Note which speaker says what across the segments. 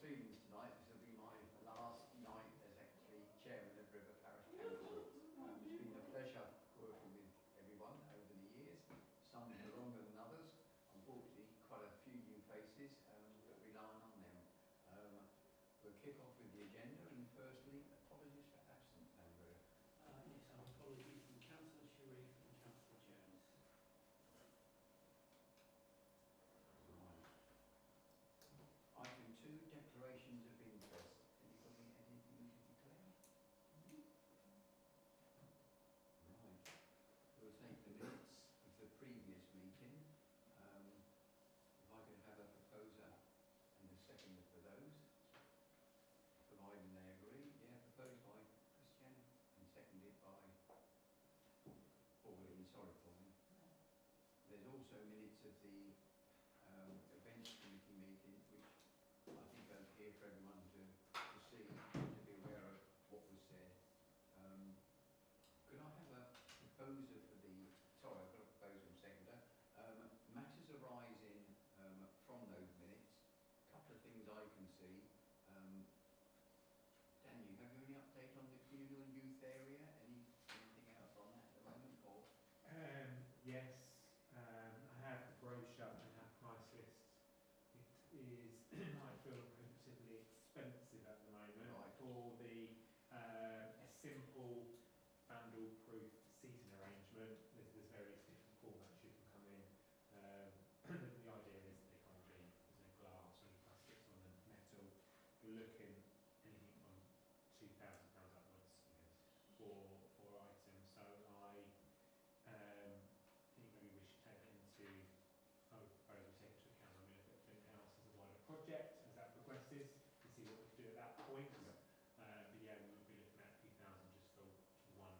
Speaker 1: feelings tonight. This will be my last night as actually chairman of River Parish Council. It's been a pleasure working with everyone over the years, some longer than others. Unfortunately, quite a few new faces, but relying on them. We'll kick off with the agenda, and firstly, apologies for absence, Andrew.
Speaker 2: Yes, our apologies from Councillor Sharif and Councillor Jones.
Speaker 1: Right. Item 2, declarations of interest. Anybody, anything to declare? Right. We'll take the minutes of the previous meeting. If I could have a proposer and a seconder for those, providing they agree. Yeah, proposed by Christian and seconded by Pauline. Sorry, Pauline. There's also minutes of the events committee meeting, which I think are here for everyone to see, to be aware of what was said. Could I have a proposer for the, sorry, I've got a proposer and seconder. Matters arising from those minutes, a couple of things I can see. Daniel, have you any update on the communal youth area? Anything else on that at the moment? Or?
Speaker 3: Yes, I have the brochure and have price lists. It is, I feel, particularly expensive at the moment.
Speaker 1: Right.
Speaker 3: For the a simple vandal-proof seating arrangement. There's various different formats you can come in. The idea is that they can't be, there's no glass or any plastics on the metal. You're looking anything from £2,000 upwards for items. So I think maybe we should take it into, I would propose we take it to account when we look at Flint House as a wider project, as that progresses, and see what we can do at that point. But yeah, we would be looking at a few thousand just for one.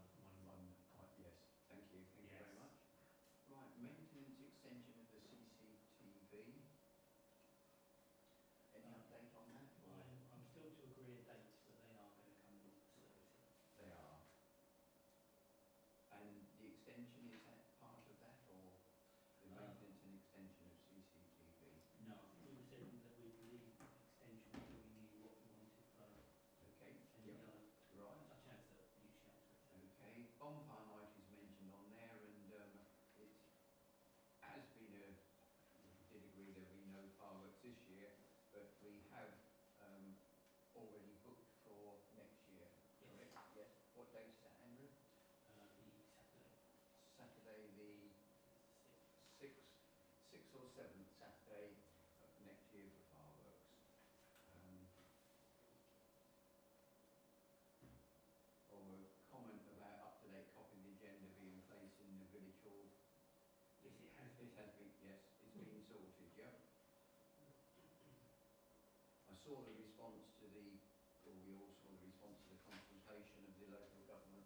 Speaker 1: Yes, thank you very much. Right, maintenance extension of the CCTV. Any update on that?
Speaker 2: I'm still to agree a date that they are going to come and service it.
Speaker 1: They are. And the extension, is that part of that, or the maintenance and extension of CCTV?
Speaker 2: No, I think we said that we'd leave extension until we knew what we wanted for
Speaker 1: okay.
Speaker 2: any other,
Speaker 1: right.
Speaker 2: such as the new shelter.
Speaker 1: Okay, bonfire night is mentioned on there, and it has been we did agree there will be no fireworks this year, but we have already booked for next year.
Speaker 2: Yes.
Speaker 1: Correct? Yes. What date is that, Andrew?
Speaker 2: The
Speaker 1: Saturday the 6th or 7th Saturday of next year for fireworks. Or a comment about up-to-date copy of the agenda being placed in the village hall.
Speaker 2: Yes, it has been.
Speaker 1: It has been, yes, it's been sorted, yeah. I saw the response to we all saw the response to the consultation of the local government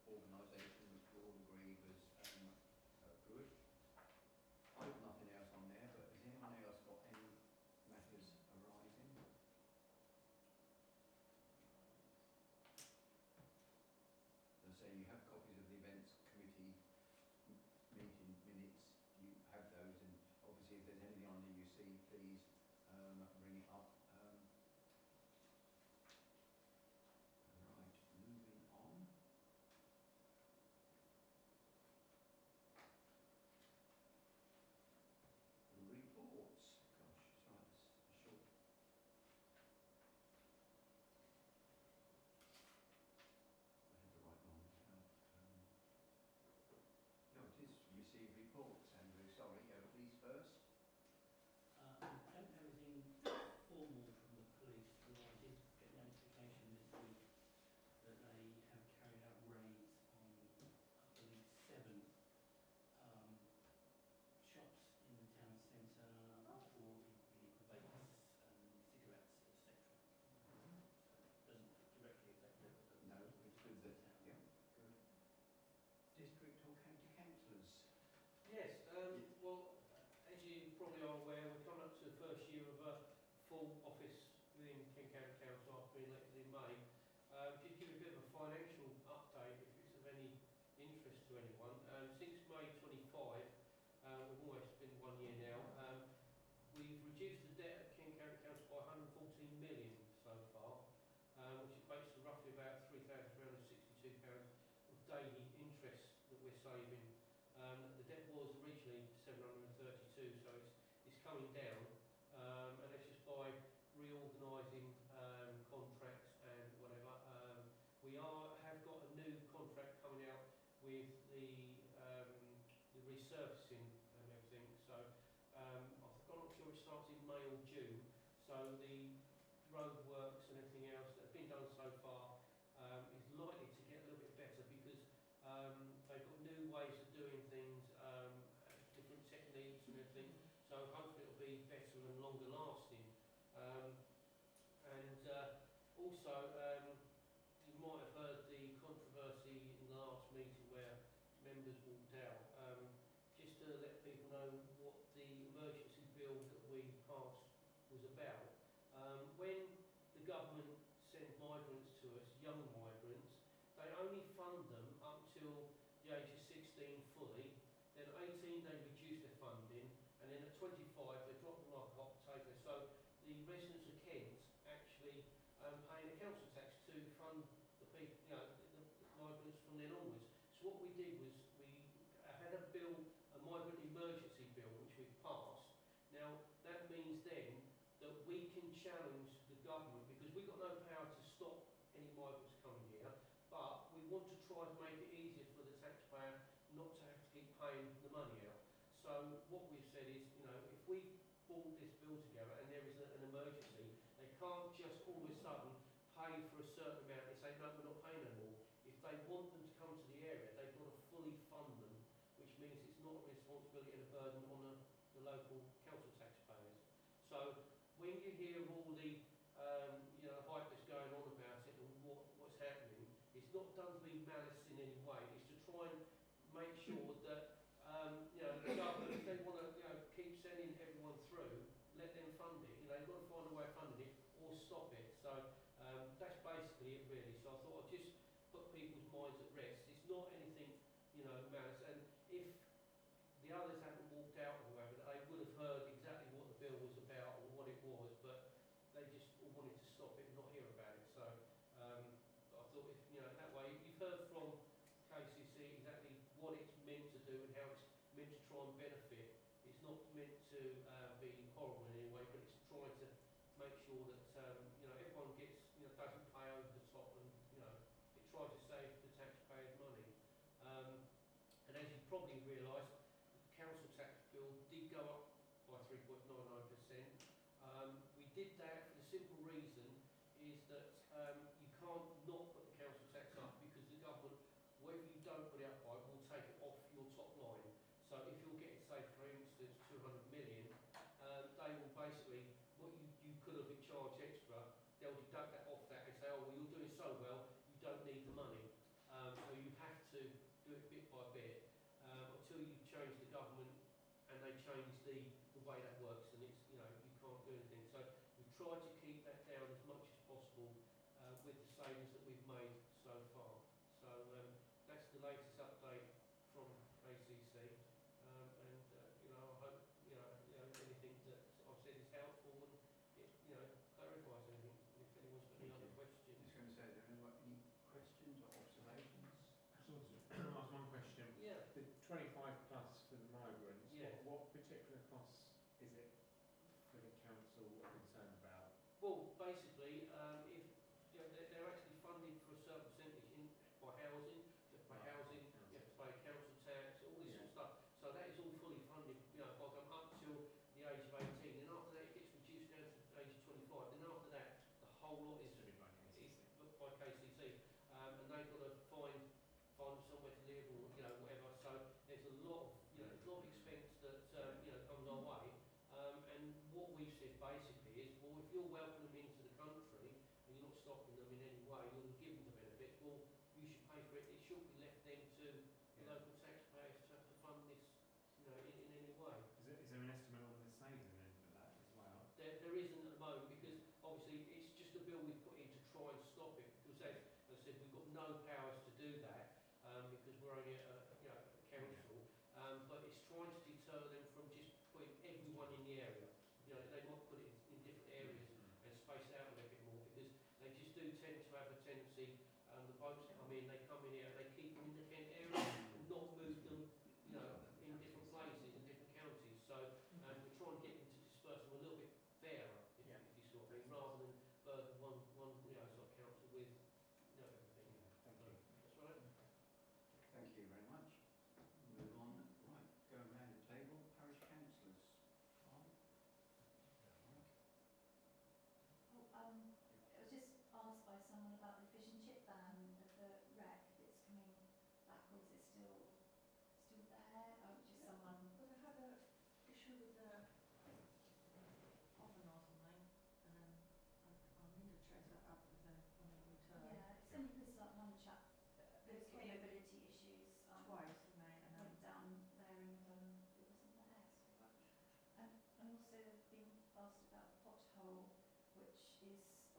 Speaker 1: organisation, which we all agreed was good. I've got nothing else on there, but has anyone else got any matters arising? As I say, you have copies of the events committee meeting minutes. You have those, and obviously if there's anything on there you see, please bring it up. Right, moving on. Reports. Gosh, sorry, it's a short. I had the right one. No, it is receive reports, Andrew. Sorry, please first.
Speaker 2: I don't have anything formal from the police, although I did get notification this week that they have carried out raids on, I believe, 7 shops in the town centre for illegal vapes and cigarettes, etc. So it doesn't directly affect everything.
Speaker 1: No, it's good that, yeah, good. District or county councillors?
Speaker 4: Yes, well, as you probably are aware, we're coming up to the first year of a full office within Kent County Council after being elected in May. To give a bit of a financial update, if it's of any interest to anyone, since May 25, we've almost been 1 year now, we've reduced the debt at Kent County Council by 114 million. saving. The debt was originally 732, so it's coming down, and that's just by reorganising contracts and whatever. We have got a new contract coming out with the resurfacing and everything. So I'm not sure it starts in May or June. So the road works and everything else that have been done so far is likely to get a little bit better because they've got new ways of doing things, different techniques and everything. So hopefully it'll be better and longer lasting. Also, you might have heard the controversy in the last meeting where members walked out. Just to let people know what the emergency bill that we passed was about. When the government send migrants to us, young migrants, they only fund them up till the age of 16 fully. Then at 18 they reduce their funding, and then at 25 they drop them like a hot potato. So the residents of Kent actually paying the council tax to fund the people, the migrants from then onwards. So what we did was we had a bill, a migrant emergency bill, which we've passed. Now that means then that we can challenge the government because we've got no power to stop any migrants coming here, but we want to try to make it easier for the taxpayer not to have to keep paying the money out. So what we've said is, if we brought this bill together and there is an emergency, they can't just all of a sudden pay for a certain amount and say, no, we're not paying no more. If they want them to come to the area, they've got to fully fund them, which means it's not a responsibility and a burden on the local council taxpayers. So when you hear all the hype that's going on about it and what's happening, it's not done to be malice in any way. It's to try and make sure that the government, if they want to keep sending everyone through, let them fund it. You've got to find a way of funding it or stop it. So that's basically it really. So I thought I'd just put people's minds at rest. It's not anything malice. And if the others hadn't walked out or whatever, they would have heard exactly what the bill was about or what it was, but they just all wanted to stop it and not hear about it. So I thought if that way you've heard from KCC exactly what it's meant to do and how it's meant to try and benefit. It's not meant to be horrible in any way, but it's trying to make sure that everyone gets doesn't pay over the top, and it tries to save the taxpayers' money. And as you probably realised, the council tax bill did go up by 3.99%. We did that for the simple reason is that you can't not put the council tax up because the government, whatever you don't put it up by, will take it off your top line. So if you're getting, say, for instance, 200 million, they will basically, what you could have charged extra, they'll deduct that off that and say, oh, well, you're doing so well, you don't need the money. So you have to do it bit by bit until you change the government and they change the way that works, and it's, you can't do anything. So we've tried to keep that down as much as possible with the savings that we've made so far. So that's the latest update from ACC. I hope anything that I've said is helpful and it clarifies anything. And if anyone's got any other questions,
Speaker 1: Just going to say, are there any questions or observations?
Speaker 3: I'll ask one question.
Speaker 4: yeah.
Speaker 3: The 25 plus for the migrants,
Speaker 4: Yes.
Speaker 3: what particular costs is it for the council concerned about?
Speaker 4: Well, basically, if they're actually funded for a certain percentage by housing, you have to pay housing, you have to pay council tax, all this sort of stuff. So that is all fully funded, by going up till the age of 18. Then after that, it gets reduced down to the age of 25. Then after that, the whole lot is
Speaker 3: Distributed by KCC.
Speaker 4: by KCC, and they've got to find somewhere to live or whatever. So there's a lot of expense that comes our way. And what we've said basically is, well, if you're welcoming them into the country and you're not stopping them in any way, you're going to give them the benefits, well, you should pay for it. It should be left then to the local taxpayers to have to fund this, in any way.
Speaker 3: Is there an estimate on the saving then for that as well?
Speaker 4: There isn't at the moment because obviously it's just a bill we've put in to try and stop it. Because as I said, we've got no powers to do that because we're only a council. But it's trying to deter them from just putting everyone in the area. They might put it in different areas and space it out a little bit more because they just do tend to have a tendency. The boats come in, they come in here, and they keep them in the Kent area and not move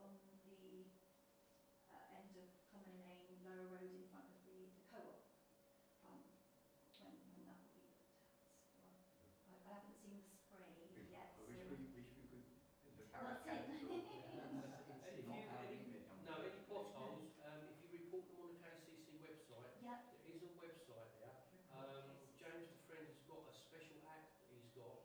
Speaker 5: on the end of Common Lane, Lower Road in front of the co-op, when that will be looked at. So I haven't seen the spray yet.
Speaker 1: I
Speaker 5: So
Speaker 1: wish we could, as a parish
Speaker 5: That's it.
Speaker 1: council, it's not our remit.
Speaker 4: No, any potholes, if you report them on the KCC website,
Speaker 5: yeah,
Speaker 4: there is a website there. James the Friend has got a special app that he's got,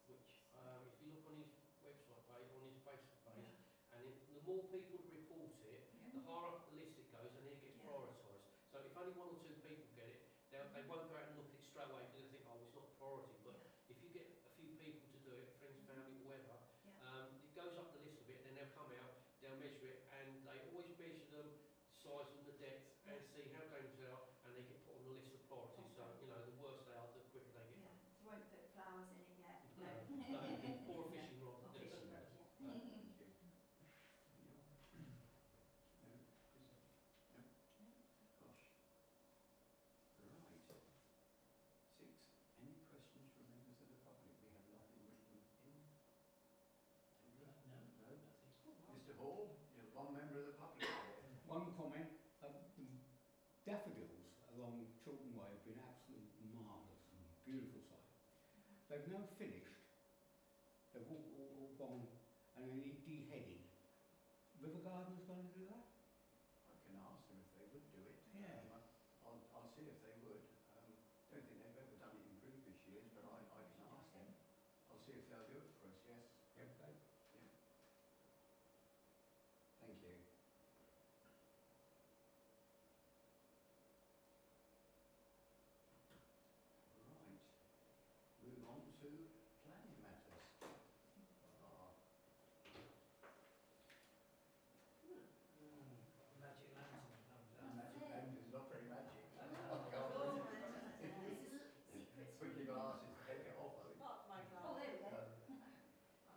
Speaker 4: which if you look on his website page, on his Facebook page, and the more people that report it, the higher up the list it goes, and then it gets
Speaker 5: Yeah.
Speaker 4: prioritised. So if only 1 or 2 people get it, they won't go out and look at it straight away because they think, oh, it's not a priority. But if you get a few people to do it, friends, family, whoever, it goes up the list a bit, then they'll come out, they'll measure it, and they always measure them, size them, the depth, and see how dangerous they are, and they get put on the list of priorities. So, you know, the worse they are, the quicker they get.
Speaker 5: yeah. So I won't put flowers in it yet. No.
Speaker 4: No, or a fishing rod.
Speaker 5: Or fishing rod, yeah.
Speaker 1: Thank you. No, Chris? No? Gosh. Right. 6. Any questions from members of the public? We have nothing written in.
Speaker 2: No,
Speaker 1: No?
Speaker 2: nothing.
Speaker 1: Mr Hall, you're one member of the public here.
Speaker 6: One comment, the daffodils along Chiltern Way have been absolutely marvellous and beautiful sight. They've now finished, they've all gone and they need deheading. River Gardeners going to do that?
Speaker 1: I can ask them if they would do it.
Speaker 6: Yeah.
Speaker 1: I'll see if they would. Don't think they've ever done it in previous years, but I can ask them. I'll see if they'll do it for us, yes.
Speaker 6: Okay.
Speaker 1: Thank you. Right. Move on to planning matters.
Speaker 2: Magic lantern comes out.
Speaker 1: Magic lamp is not very magic.
Speaker 5: Oh, this is secret.
Speaker 1: Quickly glasses to take it off, I think.
Speaker 5: Oh, my God. Oh, there we go.
Speaker 1: Uh,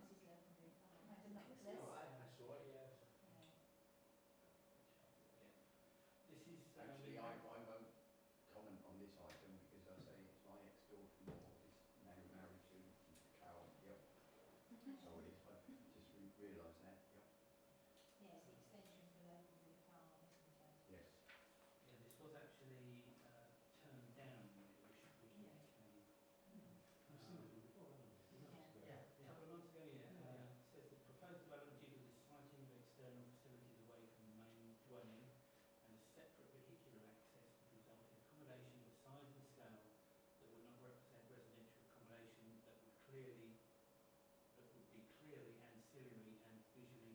Speaker 5: This is level. I did not
Speaker 4: That's
Speaker 5: this.
Speaker 4: all right, yes.
Speaker 2: This is
Speaker 1: Actually, I won't comment on this item because I say it's my ex-daughter-in-law is now married to Carol. Yep. Sorry, I just realised that. Yep.
Speaker 7: Yes, the extension for the farm, isn't it?
Speaker 1: Yes.
Speaker 2: Yeah, this was actually turned down when it originally
Speaker 7: Yeah.
Speaker 2: came.
Speaker 3: We've seen it before, haven't we?
Speaker 7: Yeah.
Speaker 2: A couple of months ago, it says the proposed development due to the siting of external facilities away from the main dwelling and a separate vehicular access would result in accommodation of a size and scale that would not represent residential accommodation that would be clearly ancillary and visually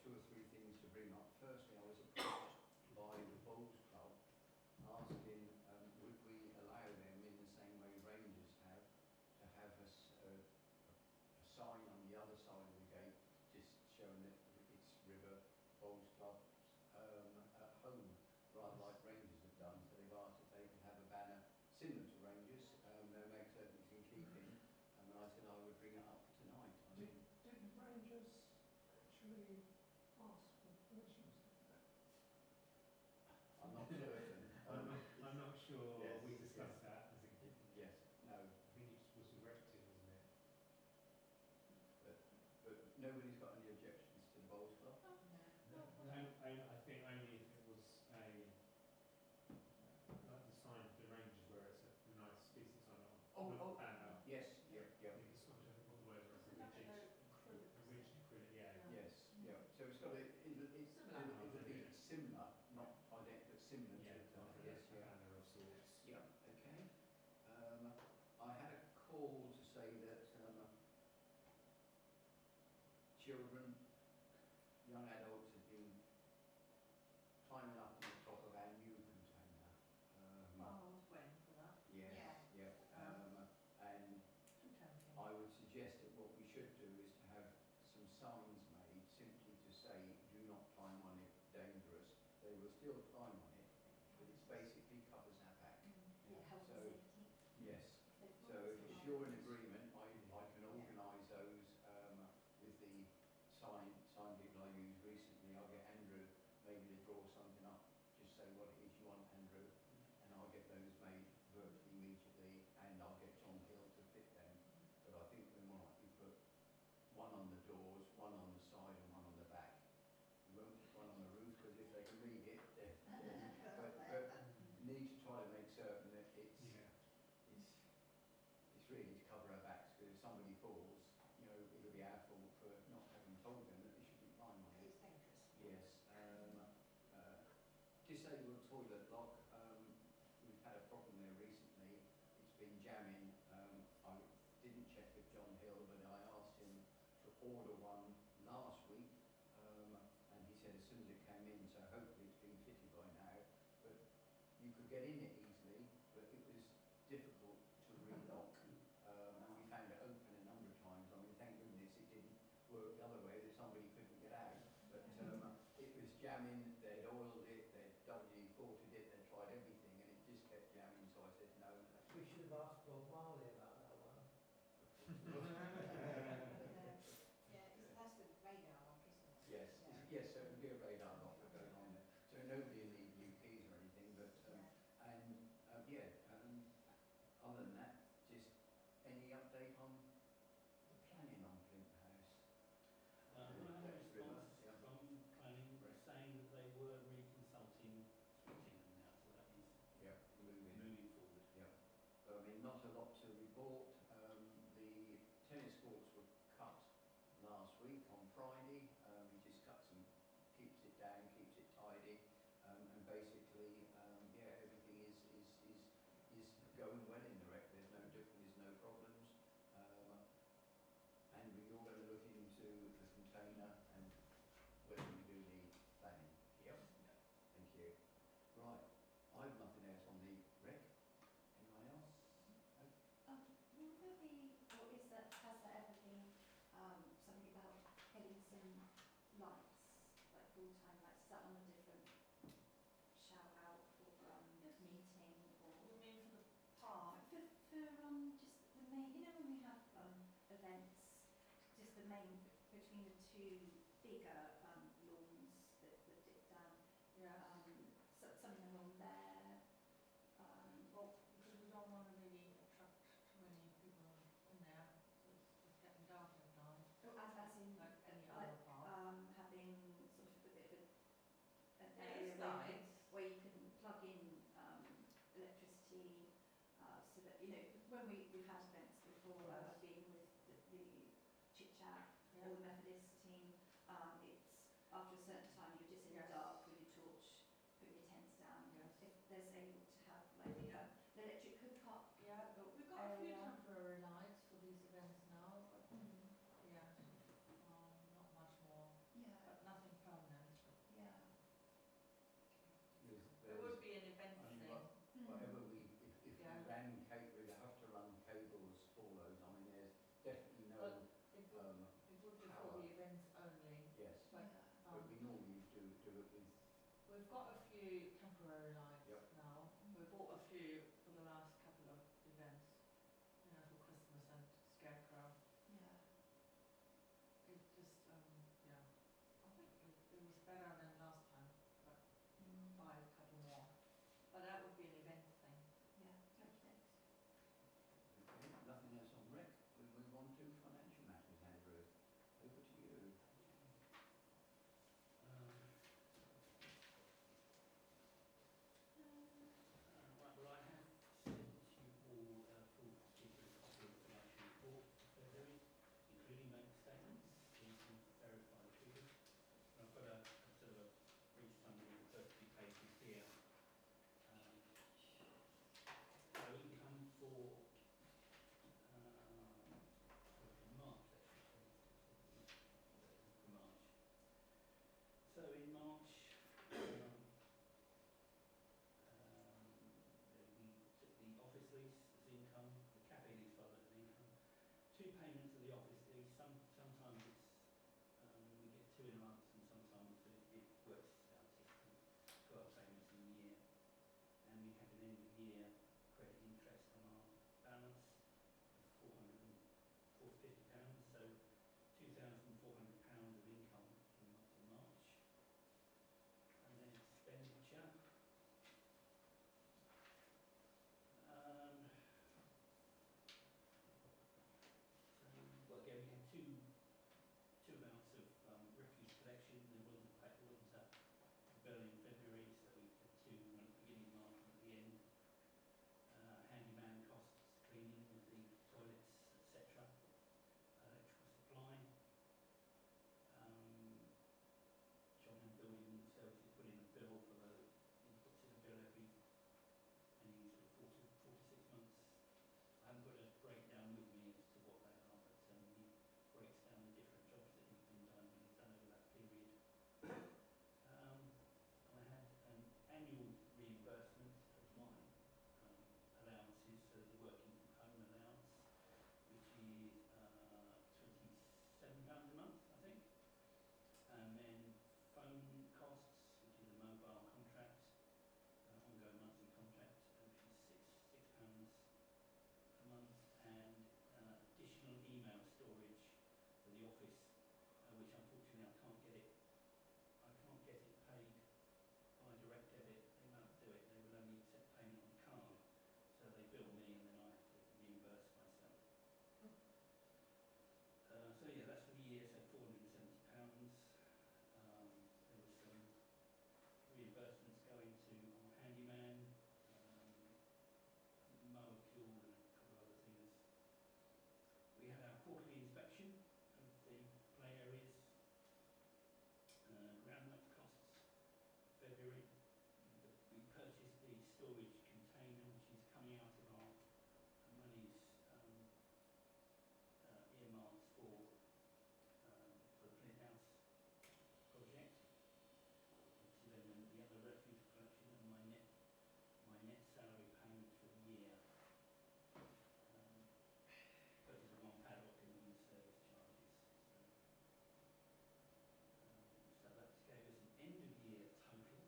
Speaker 1: two or three things to bring up. Firstly, I was approached by the Bowls Club asking would we allow them, in the same way Rangers have, to have a sign on the other side of the gate just showing that it's River Bowls Club at home, rather like Rangers have done. So they've asked if they could have a banner similar to Rangers. They'll make certain it's in keeping. And I said I would bring it up tonight. I mean,
Speaker 8: Did Rangers actually ask for permission to do that?
Speaker 1: I'm not certain.
Speaker 3: I'm not sure
Speaker 1: Yes,
Speaker 3: we discussed
Speaker 1: yes.
Speaker 3: that as a,
Speaker 1: Yes, no,
Speaker 3: I think it was directed, wasn't it?
Speaker 1: but nobody's got any objections to the Bowls Club.
Speaker 3: I think only if it was a, like the sign for the Rangers where it's a nice, decent sign on. Banner.
Speaker 1: Yes, yeah,
Speaker 3: I think it's not, I don't know what the word was,
Speaker 8: Isn't that
Speaker 3: rigid,
Speaker 8: acrylic?
Speaker 3: rigid acrylic, yeah.
Speaker 1: yes, yeah. So it's got it'll be similar, not identical, but similar
Speaker 3: Yeah,
Speaker 1: to
Speaker 3: like
Speaker 1: yes,
Speaker 3: a
Speaker 1: yeah.
Speaker 3: banner of sorts.
Speaker 1: Yeah, okay. I had a call to say that children, young adults have been climbing up on the top of our new container.
Speaker 7: I was waiting for that.
Speaker 1: Yes, yeah. And I would suggest that what we should do is to have some signs made simply to say, do not climb on it, dangerous. They will still climb on it, but it basically covers our back.
Speaker 5: Yeah, health
Speaker 1: So,
Speaker 5: and safety.
Speaker 1: yes. So if you're in agreement, I can organise those with the sign people I used recently. I'll get Andrew maybe to draw something up, just say what it is you want, Andrew, and I'll get those made virtually immediately, and I'll get John Hill to fit them. But I think we might be put one on the doors, one on the side, and one on the back. We won't put one on the roof because if they can read it, but need to try to make certain that it's really to cover our backs, because if somebody falls, you know, it'll be our fault for not having told them that they shouldn't climb on it.
Speaker 7: It's dangerous.
Speaker 1: Yes. Disabled toilet lock. We've had a problem there recently. It's been jamming. I didn't check with John Hill, but I asked him to order one last week, and he said as soon as it came in, so hopefully it's been fitted by now. But you could get in it easily, but it was difficult to relock. We found it open a number of times. I mean, thank goodness it didn't work the other way, that somebody couldn't get out. But it was jamming. They'd oiled it, they'd WD-40'd it, they'd tried everything, and it just kept jamming. So I said no.
Speaker 8: We should have asked Bob Marley about that one.
Speaker 7: That's the radar lock, isn't it?
Speaker 1: Yes, yes. So it would be a radar lock that goes on there. So nobody will need new keys or anything. But other than that, just any update on the planning on Flint House?
Speaker 2: I had a response
Speaker 1: Yeah.
Speaker 2: from planning saying that they were reconsulting Swittingham now, so that is
Speaker 1: Yeah, moving.
Speaker 2: moving forward.
Speaker 1: Yeah. But I mean, not a lot to report. The tennis courts were cut last week on Friday. He just cuts them, keeps it down, keeps it tidy, and basically, everything is going well in the wreck. There's no problems. And we're all going to look into the container and whether we do need planning. Yep. Thank you. Right. I have nothing else on the wreck. Anyone else?
Speaker 5: Will there be, or is that, has there ever been something about getting some lights, like full-time lights? Is that on a different shout out for meeting or?
Speaker 7: You mean for the park?
Speaker 5: For just the main, you know when we have events, just the main between the two bigger lawns that dip down,
Speaker 7: Yeah.
Speaker 5: so something along there.
Speaker 7: Well, because we don't want to really attract too many people in there, so it's getting dark at night,
Speaker 5: As in
Speaker 7: like any
Speaker 5: like
Speaker 7: other park.
Speaker 5: having sort of a bit of an
Speaker 7: There
Speaker 5: area
Speaker 7: is
Speaker 5: where
Speaker 7: lights.
Speaker 5: where you can plug in electricity, so that, you know, when we've had events before,
Speaker 7: Yes.
Speaker 5: being with the Chit Chat
Speaker 7: Yeah.
Speaker 5: or the Methodist team, it's
Speaker 7: got a few temporary lights
Speaker 1: Yep.
Speaker 7: now. We bought a few for the last couple of events, you know, for Christmas and Scarecrow.
Speaker 5: Yeah.
Speaker 7: It just, yeah, I think it was better than last time, but buy a couple more. But that would be an event thing.
Speaker 5: Yeah, okay.
Speaker 1: Okay, nothing else on rec. We'll move on to financial matters, Andrew. Over to you.
Speaker 2: Right, well, I have sent you all a full digital copy of the financial report for February, including bank statements, so you can verify the figures. And I've got a sort of a brief summary of the first few pages here. So income for March, actually, for March. So in March, we took the office lease as income, the cafe lease rather as income, 2 payments of the office lease. Sometimes it's we get 2 in a month, and sometimes it works out to 12 payments in the year. And we had an end of year credit interest on our balance of £450, so £2,400 of income in the month of March. And then expenditure. Well, again, we had two amounts of refuse collection. There wasn't a bill in February, so we had 2, one at the beginning of March, one at the end. Handyman costs, cleaning of the toilets, etc. Electrical supply. John and Building Services put in a bill for he puts in a bill every any sort of 4 to 6 months. I haven't got a breakdown with me as to what they are, but he breaks down the different jobs that he's done over that period. I had an annual reimbursement of my allowances, so the working from home allowance, which is £27 a month, I think. And then phone costs, which is a mobile contract, ongoing monthly contract, which is £6 a month, and additional email storage for the office, which unfortunately I can't get it paid by direct debit. They won't do it. They will only accept payment on card, so they bill me and then I have to reimburse myself. So yeah, that's for the year, so £470. There was some reimbursements going to our handyman, mower fuel and a couple of other things. We had our quarterly inspection of the play areas, groundwork costs, February. We purchased the storage container, which is coming out of our monies earmarked for the Flint House project. Obviously then the other refuse collection and my net salary payment for the year. Purchase of 1 padlock and room service charges. So that gave us an end of year total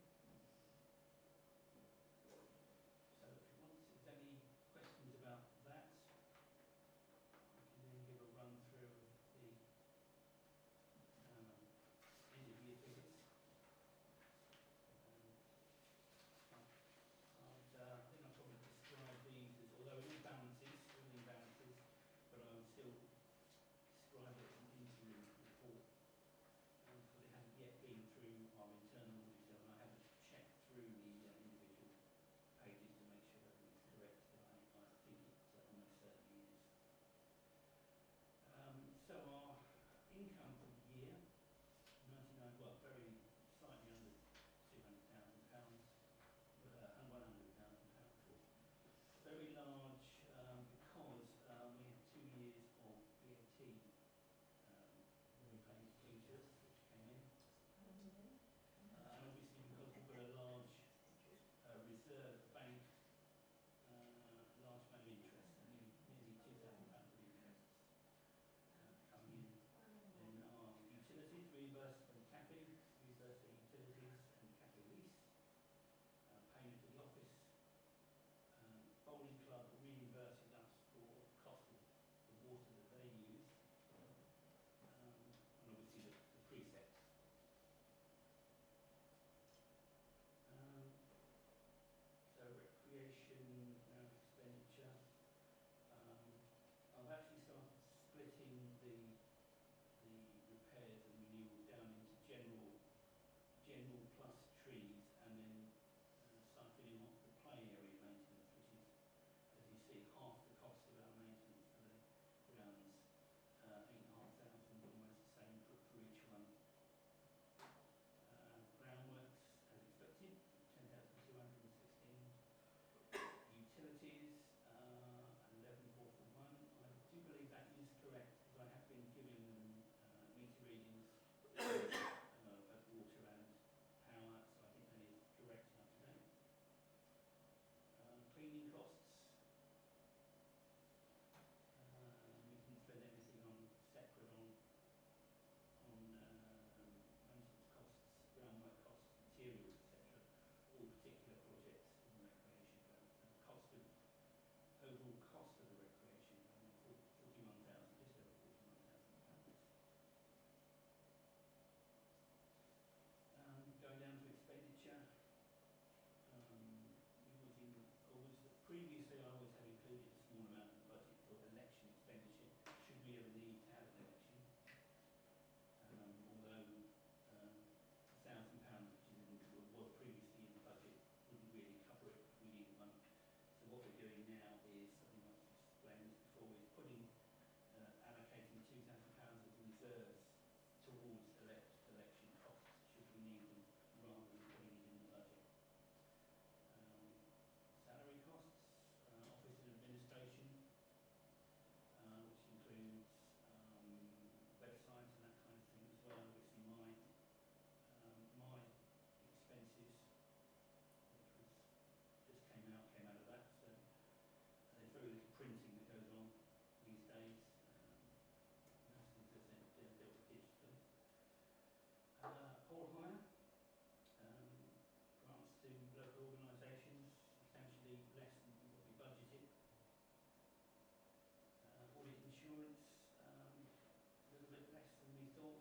Speaker 2: insurance, a little bit less than we thought,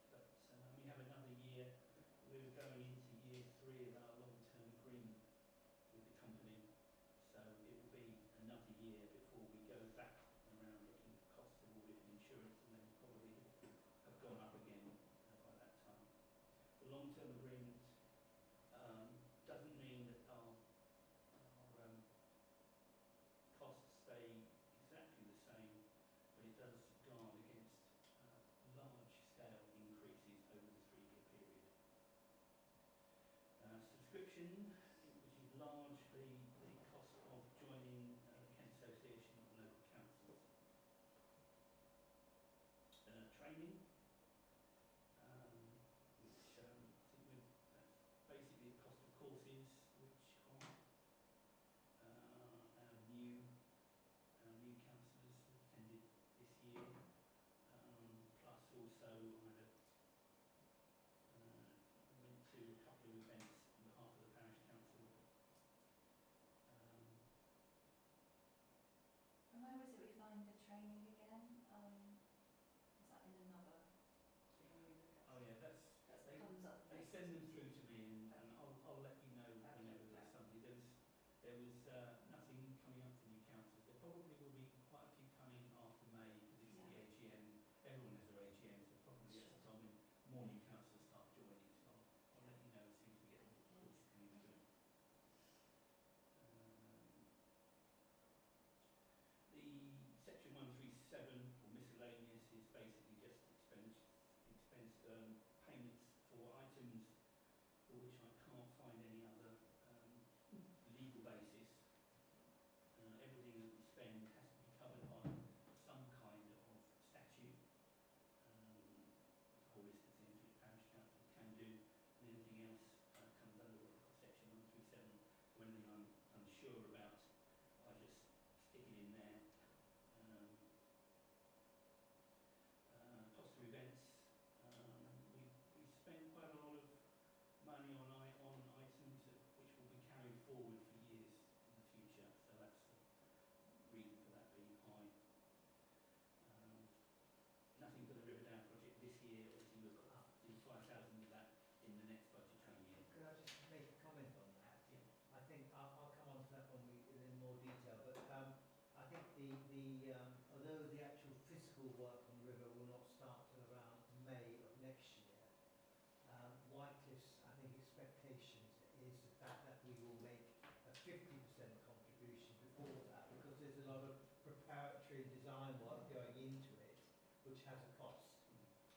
Speaker 2: but we have another year. We're going into year 3 of our long-term agreement with the company, so it will be another year before we go back around looking for costs of audit and insurance, and then probably have gone up again by that time. The long-term agreement doesn't mean that our costs stay exactly the same, but it does guard against large-scale increases over the 3-year period. Subscription, which is largely the cost of joining the Kent Association of Local Councils. Training, which I think that's basically the cost of courses, which are our new councillors have attended this year, plus also I went to a couple of events on behalf of the Parish Council.
Speaker 5: And where was it we find the training again? Is that in another thing we look at?
Speaker 2: Oh yeah,
Speaker 5: That comes up
Speaker 2: they
Speaker 5: next.
Speaker 2: send them through to me, and I'll let you know
Speaker 5: Okay,
Speaker 2: whenever there's
Speaker 5: right.
Speaker 2: something. There was nothing coming up for new councils. There probably will be quite a few coming after May because it's
Speaker 5: Yeah.
Speaker 2: the AGM. Everyone has their AGM, so probably at the time when more new councils start joining. So I'll let you know as soon as we get the courses coming through. The section 137 or miscellaneous is basically just expense payments for items for which I can't find any other legal basis. Everything that we spend has to be covered by some kind of statute. A whole list of things which Parish Council can do, and anything else comes under what they call section 137. So anything I'm unsure about, I just stick it in there. Cost of events. We spend quite a lot of money on items which will be carried forward for years in the future, so that's the reason for that being high. Nothing for the Riverdale project this year. Obviously we've got the 5,000 of that in the next budgetary year.
Speaker 9: Could I just make a comment on that?
Speaker 2: Yeah.
Speaker 9: I think I'll come on to that when in more detail, but I think although the actual physical work on the river will not start till around May of next year, Whitecliffe's, I think, expectations is the fact that we will make a 50% contribution before that, because there's a lot of preparatory and design work going into it, which has a cost.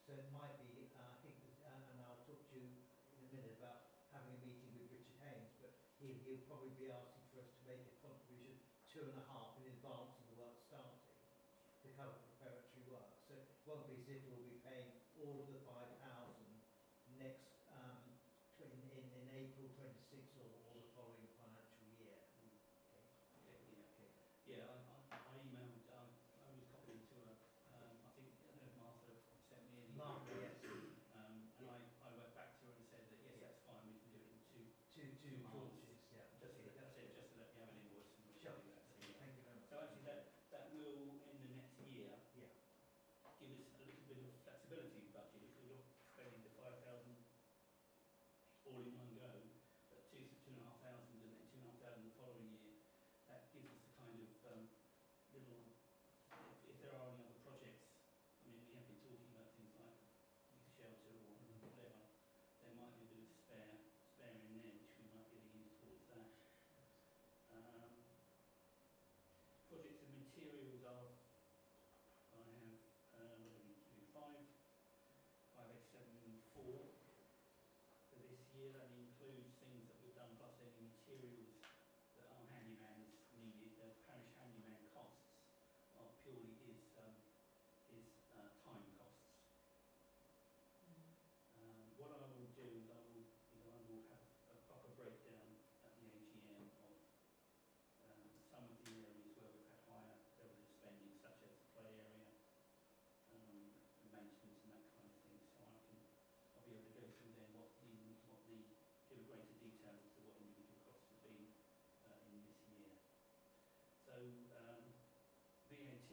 Speaker 9: So it might be, I think, and I'll talk to you in a minute about having a meeting with Richard Haynes, but he'll probably be asking for us to make a contribution 2.5 in advance of the work starting to cover preparatory work. So it won't be as if we'll be paying all of the 5,000 next in April 26 or the following financial year. Okay.
Speaker 2: Yeah, I emailed, I was copied into I think, I don't know if Martha sent me an email.
Speaker 9: Martha, yes.
Speaker 2: And I went back to her and said that yes, that's fine, we can do it in two
Speaker 9: Two
Speaker 2: halves.
Speaker 9: tranches, yeah.
Speaker 2: Just
Speaker 9: Okay,
Speaker 2: I said, just to let me have an invoice and we'll
Speaker 9: Sure.
Speaker 2: do that. So, yeah.
Speaker 9: Thank you very much.
Speaker 2: So actually that will, in the next year,
Speaker 9: Yeah.
Speaker 2: give us a little bit of flexibility in budget. If we're not spending the 5,000 all in one go, but 2,500 and then 2,500 the following year, that gives us the kind of little, if there are any other projects, I mean we have been talking about things like youth shelter or whatever, there might be a bit of spare in there which we might be able to use towards that. Projects and materials are, I have 5,874 for this year. That includes things that we've done plus any materials that our handymans needed. The parish handyman costs are purely his time costs. What I will do is I will have a proper breakdown at the AGM of some of the areas where we've had higher levels of spending, such as the play area, maintenance and that kind of thing. So I'll be able to go through then give a greater detail as to what individual costs have been in this year. So VAT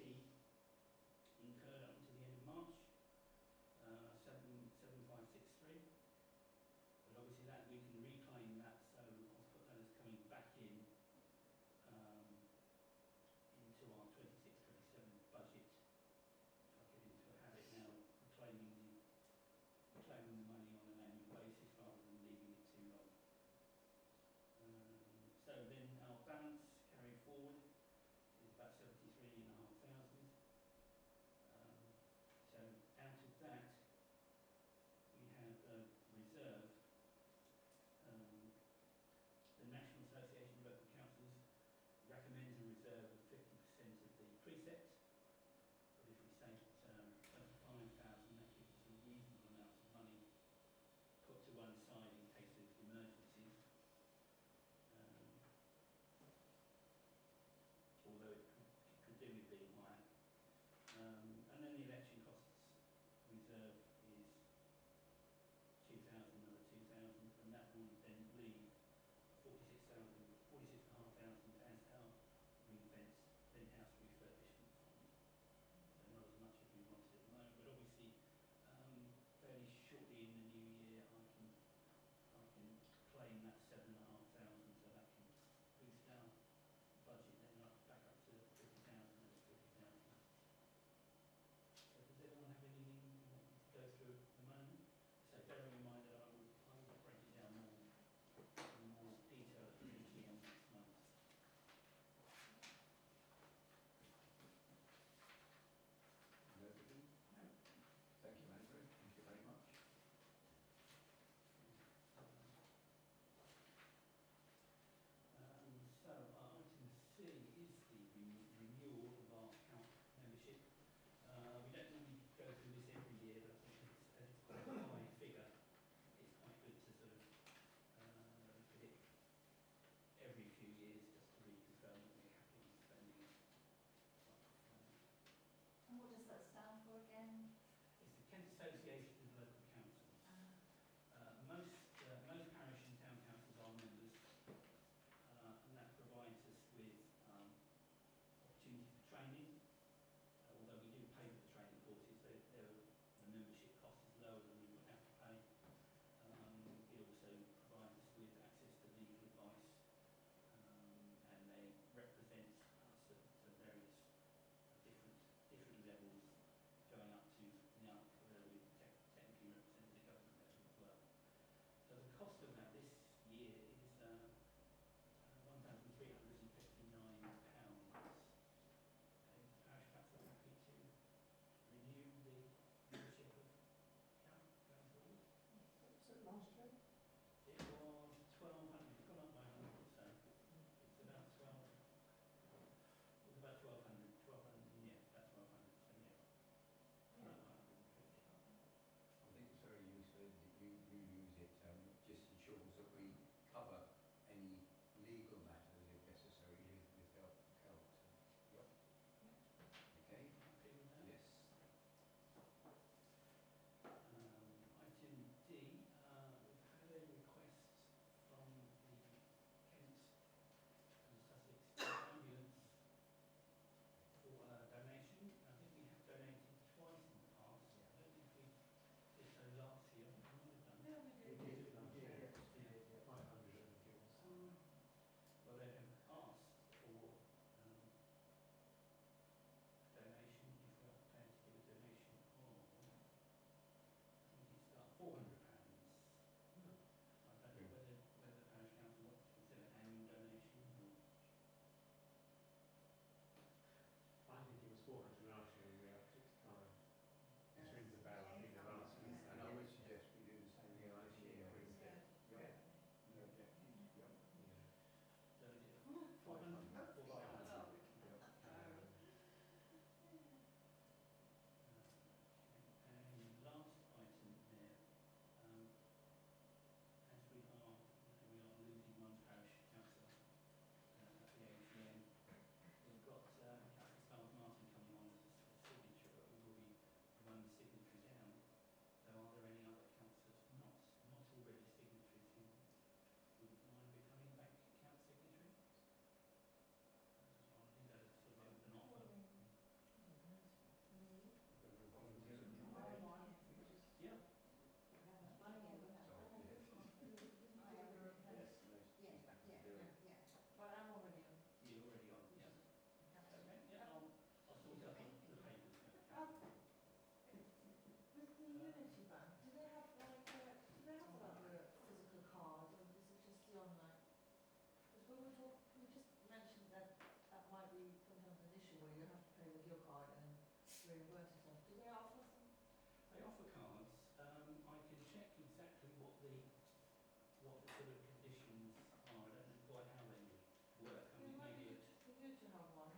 Speaker 2: sort of conditions are. I don't know quite how they would work. I
Speaker 7: It
Speaker 2: mean,
Speaker 7: might
Speaker 2: maybe
Speaker 7: be good for you to have one,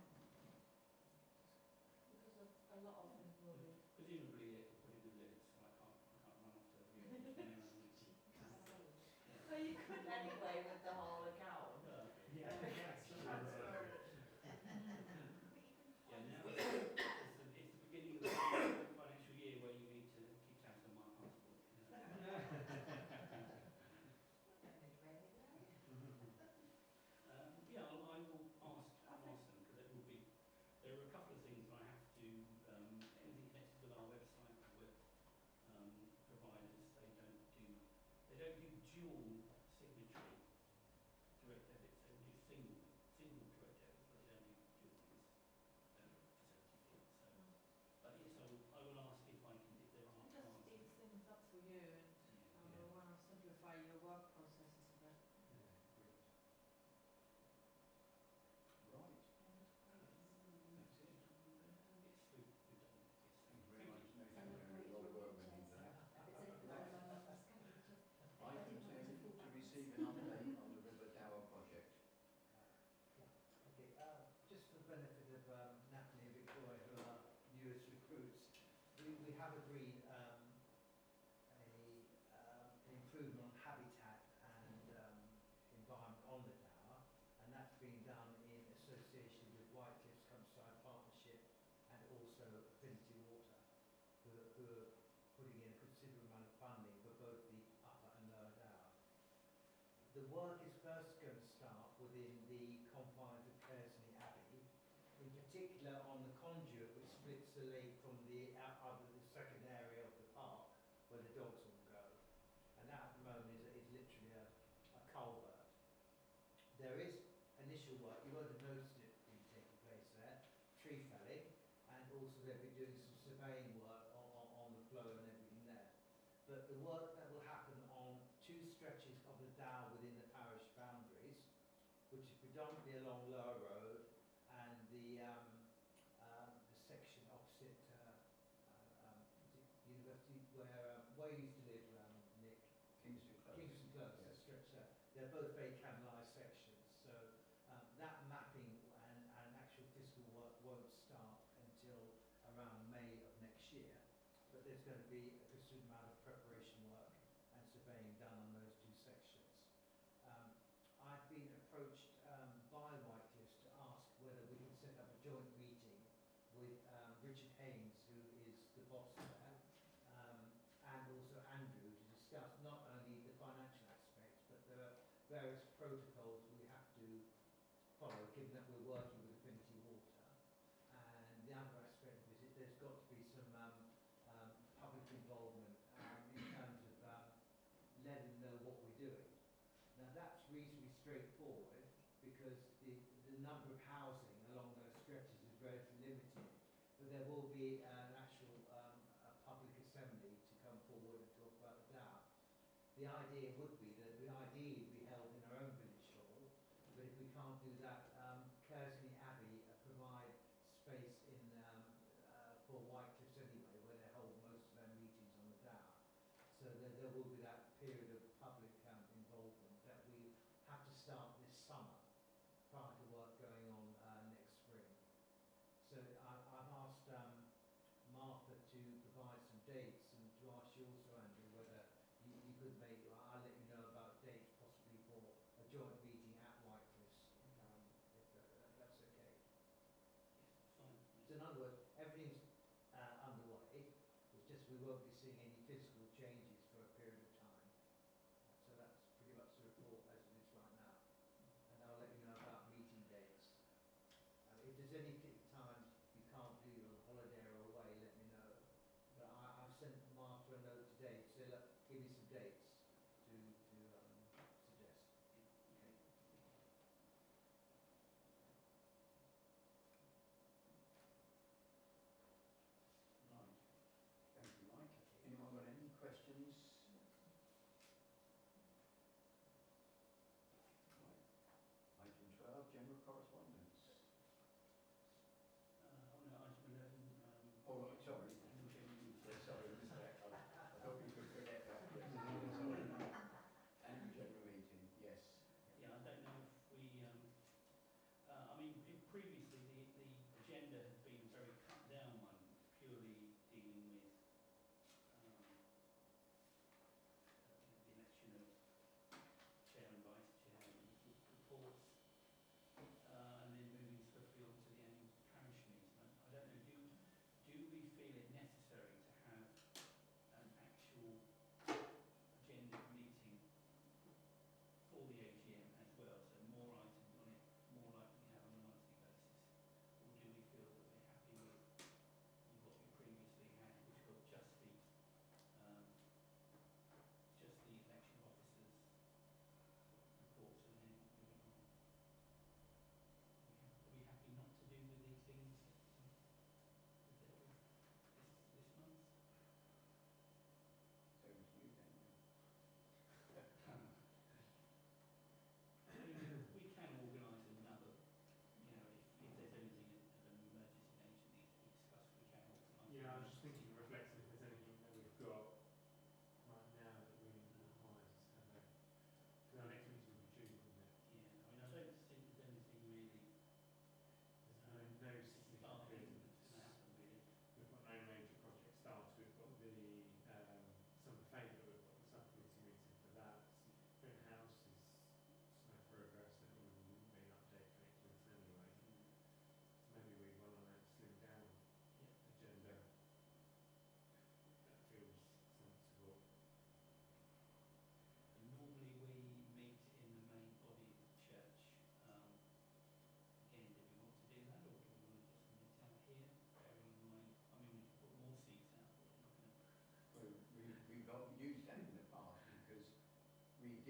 Speaker 7: because a lot of them will be.
Speaker 2: presumably they could put it with limits, so I can't run off to the view of my own.
Speaker 7: Well, you could anyway with the whole account.
Speaker 3: Yeah, that's true.
Speaker 2: Yeah, now it's the beginning of the financial year where you need to kick out of my passport. Yeah, I will ask them because it will be. There are a couple of things I have to. Anything connected with our website with providers, they don't do dual signatory direct debits. They will do single direct debits, but they don't do dual ones. Facility fees. So, but yes, I will ask if I can if there are
Speaker 7: It just
Speaker 2: cards.
Speaker 7: speeds things up for you and
Speaker 2: Yeah.
Speaker 7: want to simplify your work processes a bit.
Speaker 3: Yeah, great.
Speaker 1: Right,
Speaker 5: Yeah, great.
Speaker 1: that's it.
Speaker 2: Yes, we've done it. Yes,
Speaker 1: Thank you very much. No,
Speaker 5: So
Speaker 1: thank you
Speaker 5: look,
Speaker 1: very much. A lot of work went into that.
Speaker 5: If it's anything like that, I'll just kind of just, I
Speaker 1: Item
Speaker 5: didn't want it to
Speaker 1: 10,
Speaker 5: fall
Speaker 1: to
Speaker 5: backwards.
Speaker 1: receive an update on the River Dower project.
Speaker 9: Okay, just for the benefit of Natalie and Victoria, who are newest recruits, we have agreed an improvement on habitat and environment on the Dower, and that's been done in association with Whitecliffe's Countryside Partnership and also Affinity Water, who are putting in a considerable amount of funding for both the upper and lower Dower. The work is first going to start within the confines of Kersley Abbey, in particular on the conduit which splits the lake from the second area of the park where the dogs will go. And that at the moment is literally a culvert. There is initial work, you won't have noticed it being taking place there, tree felling, and also they'll be doing some surveying work on the flow and everything there. But the work that will happen on two stretches of the Dow within the parish boundaries, which is predominantly along Lower Road and the section opposite is it University where you used to live, Nick?
Speaker 1: Kingston Close.
Speaker 9: Kingston Close,
Speaker 1: Yeah.
Speaker 9: the stretch there. They're both very canalised sections, so that mapping and actual physical work won't start until around May of next year. But there's going to be a considerable amount of preparation work and surveying done on those two sections. I've been approached by Whitecliffe's to ask whether we can set up a joint meeting with Richard Haynes, who is the boss there, and also Andrew, to discuss not only the financial aspects, but there are various protocols we have to follow, given that we're working with Affinity Water. And the other aspect of it, there's got to be some public involvement in terms of letting them know what we're doing. Now that's reasonably straightforward because the number of housing along those stretches is relatively limited, but there will be an actual a public assembly to come forward and talk about the Dow. The idea would be that it would ideally be held in our own village hall, but if we can't do that, Kersley Abbey provide space in for Whitecliffe's anyway, where they hold most of their meetings on the Dow. So there will be that period of public involvement that we have to start this summer prior to work going on next spring. So I've asked Martha to provide some dates and to ask you also, Andrew, whether you could make, I'll let you know about dates possibly for a joint meeting at Whitecliffe's, if that's okay.
Speaker 2: Yes, that's fine.
Speaker 9: So in other words, everything's underway, it's just we won't be seeing any physical changes for a period of time. So that's pretty much the report as it is right now. And I'll let you know about meeting dates. If there's any time you can't do, you're on holiday or away, let me know. But I've sent Martha a note today to say, look, give me some dates to suggest.
Speaker 2: Okay.
Speaker 1: Right. Thank you, Mike. Anyone got any questions? Right. Item 12, general correspondence.
Speaker 2: On item 11.
Speaker 1: Oh, right, sorry.
Speaker 2: Annual general meeting.
Speaker 1: Yeah, sorry, I missed that. I thought we could forget that. Yes, sorry. Annual general meeting.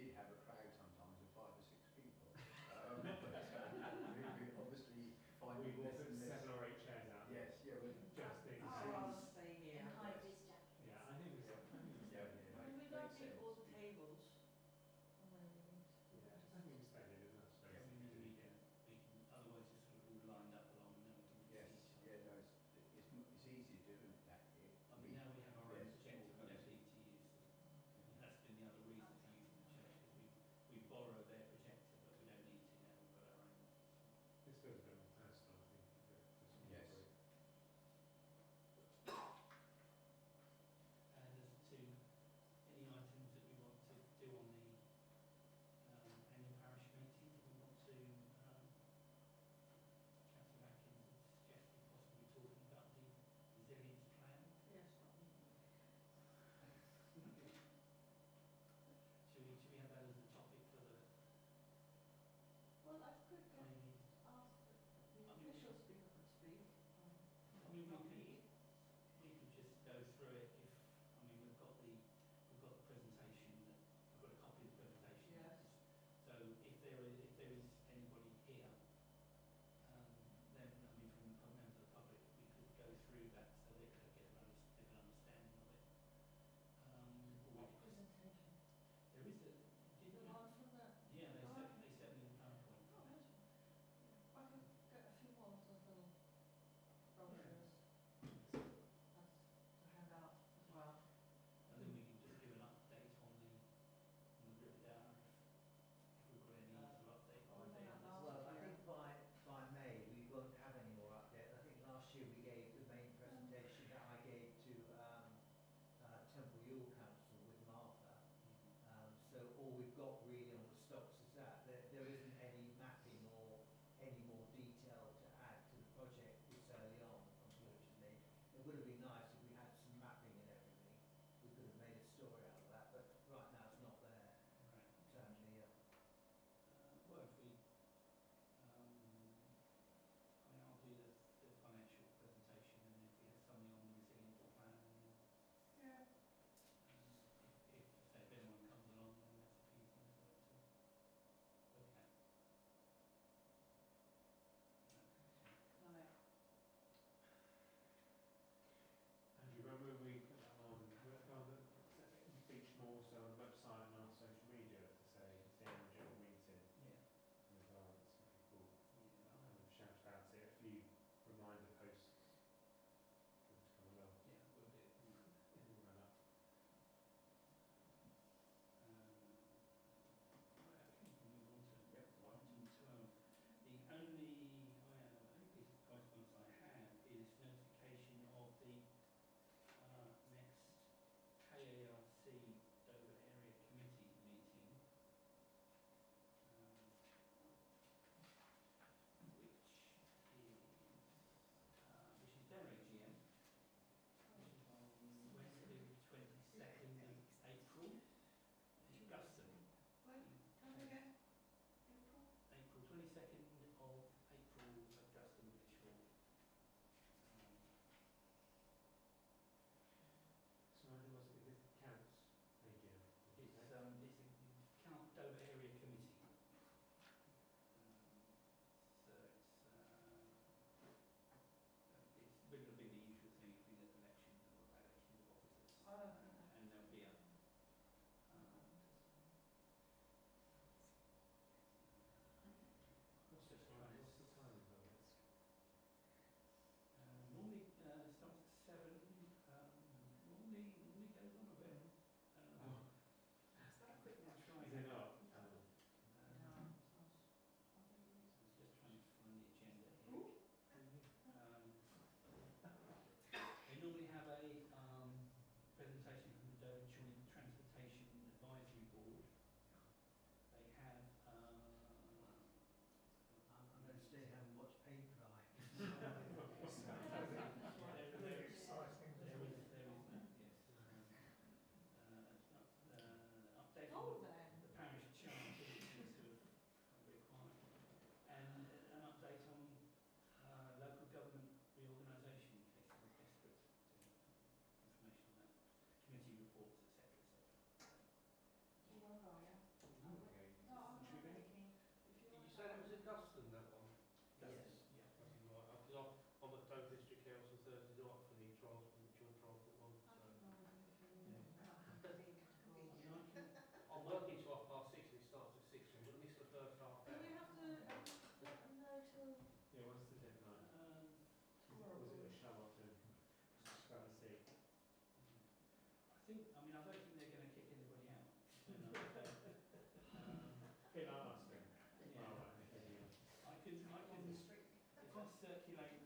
Speaker 1: did have a crowd sometimes of 5 or 6 people. We obviously find
Speaker 3: We
Speaker 1: it
Speaker 3: will
Speaker 1: less
Speaker 3: put
Speaker 1: and less.
Speaker 3: 7 or 8 chairs out.
Speaker 1: Yes, yeah, well,
Speaker 3: Just in
Speaker 7: I'd
Speaker 3: case.
Speaker 7: rather stay here.
Speaker 5: In high vis jackets.
Speaker 3: Yeah, I think we
Speaker 1: Yeah.
Speaker 3: stay
Speaker 1: Yeah,
Speaker 3: here.
Speaker 7: I mean, we
Speaker 1: makes
Speaker 7: don't need
Speaker 1: sense.
Speaker 7: all the tables. And then we need
Speaker 3: Yeah, I think we stay here. There's enough space.
Speaker 1: Yeah.
Speaker 3: to
Speaker 2: And then
Speaker 3: do
Speaker 2: we
Speaker 3: it.
Speaker 2: can, otherwise it's sort of all lined up along and then we can
Speaker 1: Yes,
Speaker 2: see each other.
Speaker 1: yeah, no, it's easy doing it that here.
Speaker 2: I mean, now we have our own
Speaker 1: Yes,
Speaker 2: projector, we don't
Speaker 1: yes.
Speaker 2: need to use them. That's been the other reason for using the chairs, because think, I mean, I don't think they're going to kick anybody out. So, no,
Speaker 3: Bit like last thing.
Speaker 2: yeah.
Speaker 3: Well, right, because you
Speaker 2: I can,
Speaker 7: On the street.
Speaker 2: if I circulate